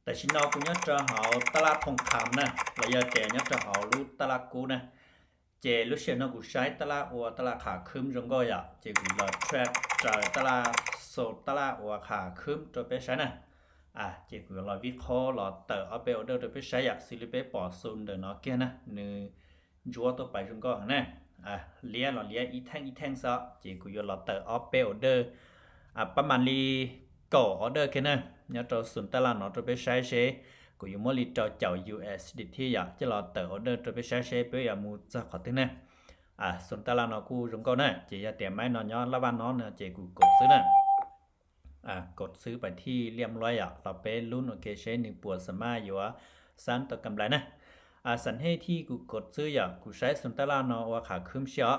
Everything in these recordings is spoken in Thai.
แต่ชินเอากูnhớ cho họ ta la thông cảm nè là giờ trẻ nhớ cho họ lúc ta la cú nè trẻ lúc xưa nó cũng sai ta la và ta la khả khum trong gọi à trẻ cũng là track trời ta la số ta la và khả khum cho bé sai nè trẻ cũng là viết khó là tờ ở bên đó cho bé sai à xử lý bé bỏ xuống để nó kia nè nữ chúa tôi phải trong gọi nè lia là lia ít thanh sao trẻ cũng là tờ ở bên đóประมาณลีก่อออเดอร์แค่นั้นnhớ cho sun ta là nó cho bé sai sẽ của yung mới cho chào USDT ya chứ là tờ order cho bé sai sẽ bé ya mua cho khó tin nè sun ta là nó cũng giống con nè chỉ là tiền máy nó nhớ là ban nó nè chỉ cũng cộtซื้อnèกดซื้อไปที่เรียบร้อยอ่ะเราไปลุ้นโอเคใช้หนึ่งปวดสมาอยู่ว่าสันต่อกำไรนะสันให้ที่กูกดซื้ออย่างกูใช้สุนทรานอว่าขาขึ้นเชียว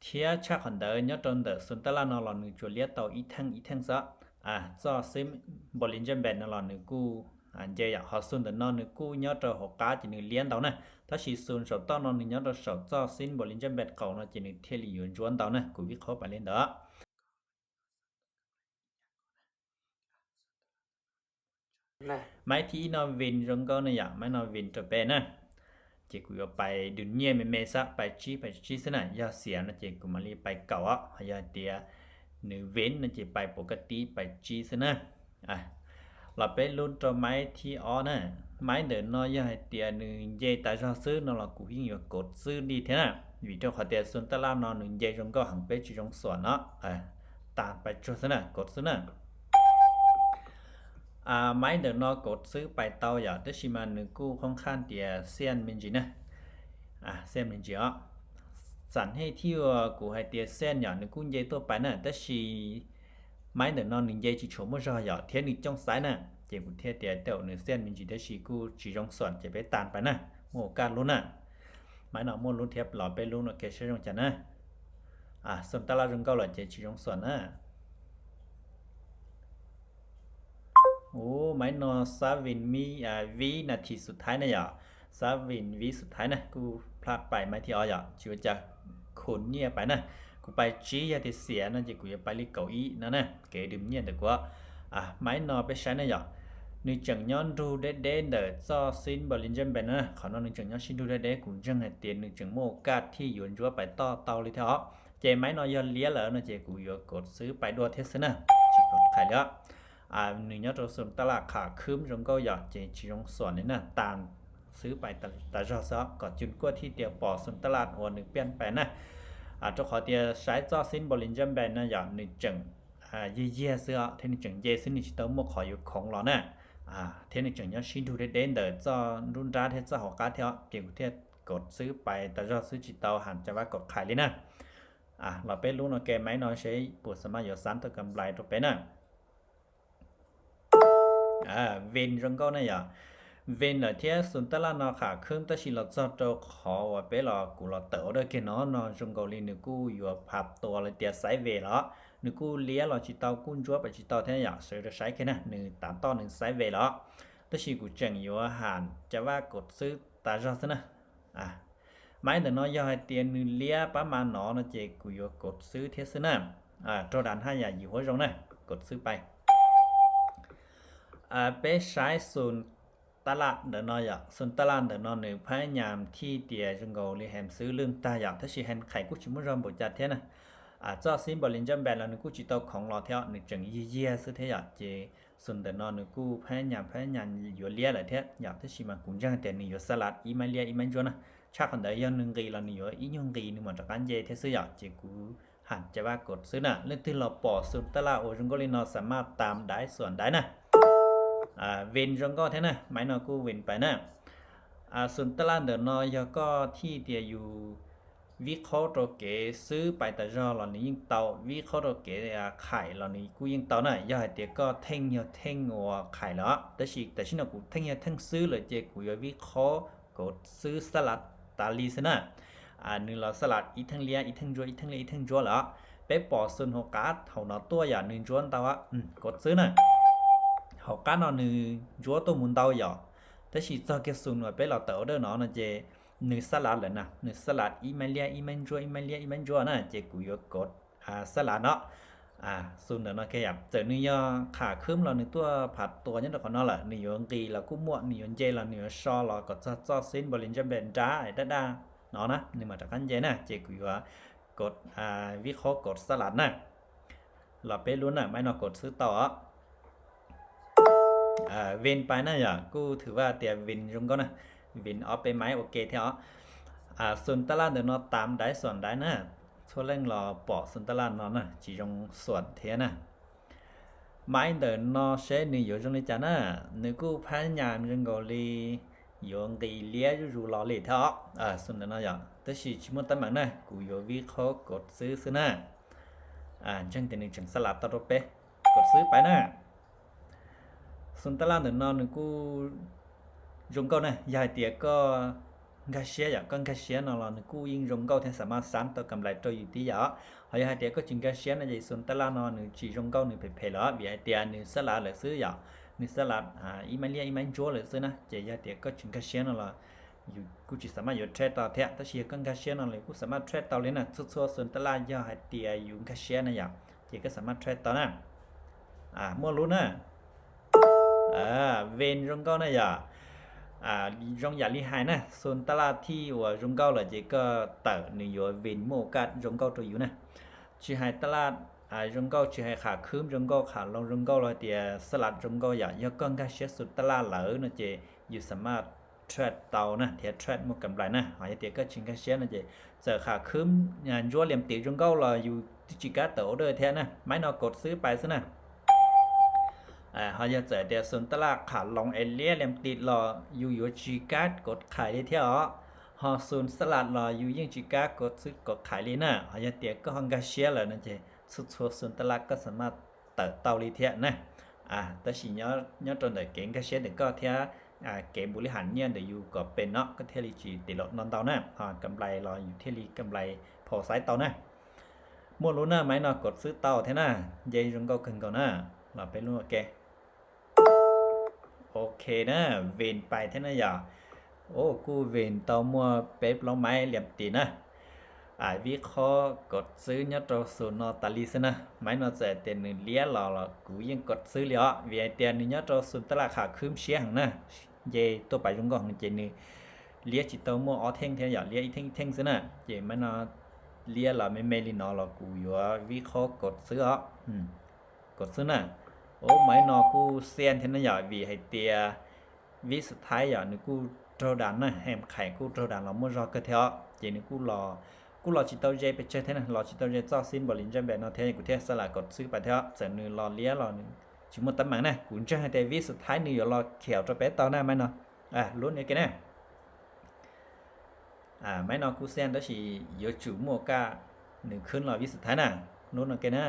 เทียชักหันเดินยอดจนเดินสุนทรานอหล่อหนึ่งจุดเลี้ยต่ออีทั้งซะchoซื้อบริษัทแบรนด์หล่อหนึ่งกูเจียเขาสุนทรานอหนึ่งกูยอดจะหกก้าจีหนึ่งเลี้ยนเต่านะถ้าชีสุนสดต้อนนอนหนึ่งยอดจะสดchoซื้อบริษัทแบรนด์เก่านะจีหนึ่งเทลีอยู่จวนเต่านะกูวิเคราะห์ไปเล่นเด้อmáy thì nó vin trong con này máy nó vin cho bé nè chỉ cũng phải đừng nhẹ mê sa phải chi thế này do xỉa nó chỉ cũng mà đi phải cầu á hay là tiệt nữ vin nó chỉ phải bộ cái tí phải chi thế này là bé luôn cho máy thì ó nè máy để nó do hay tiệt nữ dây tại sao xứ nó là cũng như cột xứ đi thế nào vì cho họ tiệt xuân ta làm nó nữ dây trong có hàng bé chỉ trong sườn nó tàn phải cho thế này cột xứ này máy để nó cộtซื้อไปเตาอย่าแต่ชิมันนึกกู้ค่อนข้างเดียเซียนมันจีนะเซียนมันจีอ่ะสั่นให้ที่ว่ากูให้เดียเซียนอย่านึกกู้เย่ตัวไปน่ะแต่ชิmáy để nóนึงเย่chỉ chỗ mới raอย่าเทียนนึงtrong sáiน่ะเจ้ากูเทียเดียเต่านึงเซียนมันจีแต่ชิกูchỉ trongส่วนจะไปตานไปน่ะโม่การลุ้นน่ะไม้หน่อโม่ลุ้นเทียบหล่อไปลุ้นโอเคใช่ตรงจันนะส่วนตลาดตรงเก้าหล่อเจ้าchỉ trongส่วนน่ะโอ้ไม่นอซาวินมีวินาทีสุดท้ายนะอย่าซาวินวิสุดท้ายนะกูพลาดไปไม่ที่อ๋ออย่าชีวิตจะขนเนี่ยไปนะกูไปชี้ยาที่เสียนั่นจะกูจะไปลิเกาอีนั่นนะเกดื่มเนี่ยแต่กว่าไม่นอไปใช้นะอย่านึกจังย้อนดูเด็ดเด่นเดอร์ซอซินบริจาคเป็นนะขอนนึกจังย้อนชินดูเด็ดเด่นกูจังให้เตียนนึกจังโมกาที่ยวนจัวไปต่อเตาเลยเถอะเจไม่นอยอนเลี้ยแล้วนะเจกูยกดซื้อไปด้วยเทสนะจีกดขายแล้วหนึ่งยอดส่วนตลาดขาคืมจงก็อยากจะจีรงส่วนนี้นะตามซื้อไปแต่รอซะก่อนจุนกว่าที่เดียวปอส่วนตลาดหัวหนึ่งเปลี่ยนไปนะเจ้าขอเดียวใช้จอสินบริจาคแบนนะอยากหนึ่งจังเย่เสื้อเทนิจังเย่ซึ่งนี่ต้องมั่วขออยู่ของเรานะเทนิจังยอดชินดูได้เด่นเดอจอรุ่นร้านเทจหอกาเทาเกี่ยวเทกดซื้อไปแต่รอซื้อจิตเตาหันจะว่ากดขายเลยนะเราไปรู้นะแกไหมน้อยใช้ปวดสมาอยู่ซ้ำตัวกำไรตัวเป็นนะVin trong câu này à Vin là thế xuân ta là nó khả khương ta chỉ là cho cho khó và bé là cụ là tớ đó cái nó trong câu li nữ cu vừa phạtตัวlà tiệt sải về đó nữ cu lia là chỉ tao cún chúa và chỉ tao thế nhở sự được sải cái này nữ tạm to nữ sải về đó ta chỉ cụ chẳng vừa hàn cho va cột sư ta ra thế nè máy để nó do hai tiền nữ lia bá mà nó chỉ cụ vừa cột sư thế thế nè cho đàn hai nhà gì hối rong này cột sư bay bé sai xuânตลาดเดินนอยส่วนตลาดเดินนอหนึ่งพยายามที่เดียจงโกลีแฮมซื้อเรื่องตาอยากถ้าชีแฮนไข่กุชิมุรอมบจัดเท่านะจอสินบริจาคแบรนด์เราหนึ่งกุจิโตของเราเท่าหนึ่งจังยี่ซื้อเท่าอยากเจส่วนเดินนอหนึ่งกูพยายามอยู่เลี้ยเลยเท่าอยากถ้าชีมันกุ้งจังแต่หนึ่งอยู่สลัดอีมาเลียอีมันจวนนะชาคนเดียวหนึ่งกีเราหนึ่งอยู่อียงกีหนึ่งเหมือนจากการเจเท่าซื้ออยากเจกูหันจะว่ากดซื้อน่ะเรื่องที่เราปอส่วนตลาดโอจงโกลีนอสามารถตามได้ส่วนได้นะVin trong có thế này máy nó cũng Vin phải nèส่วนตลาดเดินนอยก็ที่เดียอยู่วิเคราะห์ตัวเก๋ซื้อไปแต่รอเหล่านี้ยิ่งเตาวิเคราะห์ตัวเก๋ไข่เหล่านี้กูยิ่งเตาน่ะย่าเดียก็เท่งงัวไข่แล้วแต่ชินกูเท่งซื้อเลยเจกูยวิเคราะห์กดซื้อสลัดตาลีซะนะนึงเราสลัดอีทั้งเลียอีทั้งจัวอีทั้งเลียอีทั้งจัวแล้วไปปอส่วนหัวกาดเขาเนาะตัวอย่างนึงจวนเตาอ่ะกดซื้อน่ะhọ cá nó nữ chúa tôi muốn tao giờ thế chỉ cho cái sườn rồi bé là tớ đó nó chế nữ salad là nè nữ salad Emilia Imanjua nè chế củ cốt salad nó xuân đó nó cái giờ như khả khớm là như tua phạt tua nhất là còn nó là nhiều kỳ là cũng muộn nhiều dây là nhiều so là có cho xin bảo linh cho bên trái đa đa nó nè nhưng mà chắc chắn dễ nè chỉ cứ cột viết khó cột salad nè là bé luôn nè mấy nó cột sứ tỏ viên bài này à cô thửว่าแต่วินรงก็นะวินเอาไปไหมโอเคเท่าส่วนตลาดเดี๋ยวnóตามได้ส่วนได้นะทั่วเร่งรอปอส่วนตลาดnóนะchỉ trongส่วนเท่านะmáy ดี๋ยวnó sẽ nhiềuอยู่trong này chảนะnếu cô phá nhà trong gọi li dùng cái lia rủ lò lìเท่าส่วนเดี๋ยวnóอย่างแต่สิชิมตั้งมันนะกูอยู่วิเคราะห์กดซื้อนะจังแต่หนึ่งจังสลับตลอดไปกดซื้อไปนะส่วนตลาดเดี๋ยวนึกูรงcâu này dài tiệc có gà xé vậy con gà xé nào làนึกูยิงรงcâu thìสามารถสานต่อกำไรตัวอยู่ที่ยาหอยhai tiệc có chừng gà xé này vậyส่วนตลาดnóนึchỉรงcâuนึเพลแล้วvì hai tiệcนึสลัดเลยซื้ออย่างนึสลัดอีมันเลี้ยอีมันจั่วเลยซื้อนะเจียtiệc có chừng gà xé nào làอยู่กูchỉสามารถอยู่เทรดต่อแท้แต่เชียกันกาเชียนั่นเลยกูสามารถเทรดต่อเลยนะสุดส่วนตลาดย่อให้เตียอยู่กาเชียนะอย่างเจีก็สามารถเทรดต่อนะมั่วรู้นะเวนรงเก้านะอย่างรงอย่าลีหายนะส่วนตลาดที่ว่ารงเก้าเลยเจีก็เติร์นี่อยู่เวนโมกัดรงเก้าตัวอยู่นะชีหายตลาดรงเก้าชีหายขาคืมรงเก้าขาลงรงเก้าเลยเตียสลัดรงเก้าอย่างย่อกันกาเชียสุดตลาดเหลือนะเจอยู่สามารถเทรดเตานะเทียเทรดmột cầm lại nè hỏi tiệt cái chuyện cái xe này chị giờ khả khớm nhà vua liềm tiệt trong câu là dù chỉ cá tổ đời thế nè máy nó cột xứ bài xứ nè họ giờ tiệt xuân tala khả long elia liềm tiệt là dù chỉ cá cột khải đi theo họ xuân salad là dù những chỉ cá cột xứ cột khải đi nè họ giờ tiệt có hăng cái xe là nè chị xuất xuân tala cóสามารถเตาđi theo nè ta chỉ nhớ trong đời kiện cái xe để có theoเกมบริหารเนี่ยเดี๋ยวอยู่ก็เป็นเนาะก็เทลีจีติดลดนอนเตานะกำไรรออยู่เทลีกำไรพอไซส์เตานะมั่วรู้นะไหมเนาะกดซื้อเตาเท่าน่ะเยัยจงก็ขึ้นก่อนนะเราไปรู้โอเคโอเคนะเวนไปเท่าน่ะอย่าโอ้กูเวนเตามั่วเป๊ปลองไม้เหลี่ยมตีนะวิเคราะห์กดซื้อเนี่ยตัวส่วนนอตาลีซะนะไม่นอจะเต็นหนึ่งเลี้ยหล่อกูยังกดซื้อเลยอ่ะวิไอเตียนเนี่ยตัวส่วนตลาดขาคืมเชียงนะเย่ตัวไปจงก็ของเจนี่เลี้ยจิตตัวมั่วอ๋อเท่งเท่าอย่างเลี้ยอีเท่งซะนะเย่ไม่นอเลี้ยเราไม่เมลินอเรากูอยู่วิเคราะห์กดซื้ออ่ะกดซื้อนะโอ้ไม่นอกูเซียนเท่านั้นอย่างวิไอเตียวิสุดท้ายอย่างนึกกูโจดันนะแฮมไข่กูโจดันเราเมื่อรอกระเทาะเจนี่กูรอจิตเอาใจไปเจอเท่านั้นรอจิตเอาใจจ่อสิ้นบริจาคแบบนั้นเท่ากูเท่าสละกดซื้อไปเท่าเสร็จนึงรอเลี้ยรอนึงชิมตั้มหมังนะกูจะให้แต่วิสุดท้ายนึงรอเขียวจะไปต่อหน้าไหมเนาะลุ้นอย่างกันนะไม่นอนกูเซนđó chỉ有chủ mua cảนึงขึ้นรอวิสุดท้ายนะลุ้นอย่างกันนะ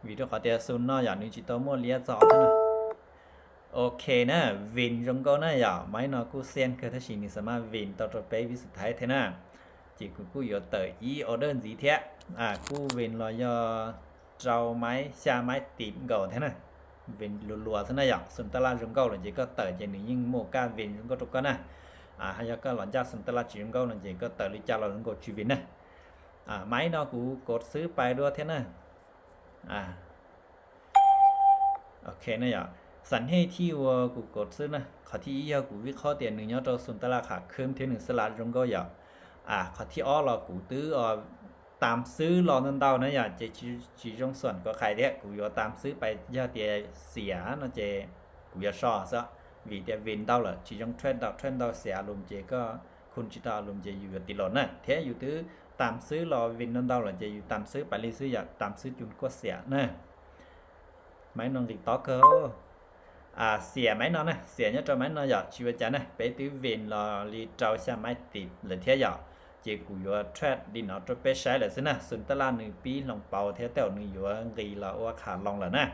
วิธีขอเตียซุนเนาะอย่างนึงจิตเอาmuaเลี้ยจ่อเท่านั้นโอเคนะวินจงก็น่าอย่าไม่นอนกูเซนคือถ้าสิ่งนี้สามารถวินต่อไปวิสุดท้ายเท่านั้นchỉกูอยู่เตออีออเดอร์gì thếกูเว้นรอยเจ้าไม้ชาไม้ตีมก่อนthế nàyเว้นรัวๆซะนะอย่างสุนทรจงเก่าหลังจากก็เตอจะหนึ่งยิ่งโมก้าเว้นจงก็ตุกกันนะให้ก็หลังจากสุนทรจงเก่าหลังจากก็เตอลิจ่าเราจงก็ชีวิตนะไม้เนาะกูกดซื้อไปด้วยthế nàyโอเคนะอย่างสันให้ที่ว่ากูกดซื้อนะขอที่ยากูวิเคราะห์เตียนหนึ่งยอดตัวสุนทรขาขึ้นที่หนึ่งสลัดจงก็อย่างขอที่อ้อเรากูตื้อตามซื้อรอนั่นเดานะอย่าจะจีจงส่วนก็ใครเนี่ยกูยอตามซื้อไปยาเตียเสียนะเจกูยาชอซะvìเตียวินเดาเลยจีจงเทรนเดาเสียลมเจก็คุณจิตาลมเจอยู่ติดหลอนนะเทอยู่ตื้อตามซื้อรอวินนั่นเดาเลยเจอยู่ตามซื้อไปเลยซื้ออยากตามซื้อจุนก็เสียนะไม่นองติดต่อเขาเสียไหมน้องนะเสียเนี่ยจะไหมน้องอยากชีวิตจันนะไปตื้อวินรอรีเจ้าใช่ไหมติดหรือเที่ยว chỉ của your thread đi nó cho bé sai là thế nào xuân ta la nửa pi lòng bào theo tàu nửa your gì là ô khả lòng là nè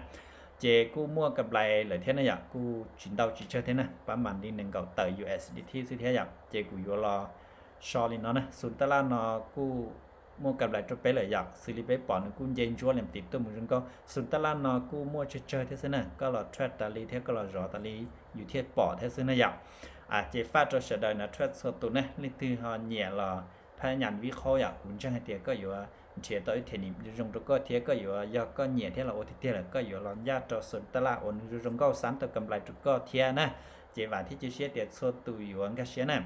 chỉ cô mua cặp lại là thế này ạ cô chuyển đầu chỉ chơi thế này bán bản đi nâng cầu tờ USDT như thế ạ chỉ của your là so lên nó nè xuân ta la nó cô mua cặp lại cho bé là ạ xử lý bé bỏ nó cũng dành cho làm tiếp tôi muốn có xuân ta la nó cô mua chơi thế này có là thread ta li thế có là rõ ta liอยู่เทียบปอดthế này ạ chỉ phát cho sẽ đời là thread số tụ này lịch từ họ nhẹ làพยายามวิเคราะห์อยากคุณจะให้เตียก็อยู่ chế tới thì niệm dùng cho có thế có yếu do có nhẹ thế là ô thế là có yếu là giá cho sơn ta là ổn dùng có sẵn tới cầm lại cho có thế nè chế và thì chia sẻ để số tùy yếu cái xe nè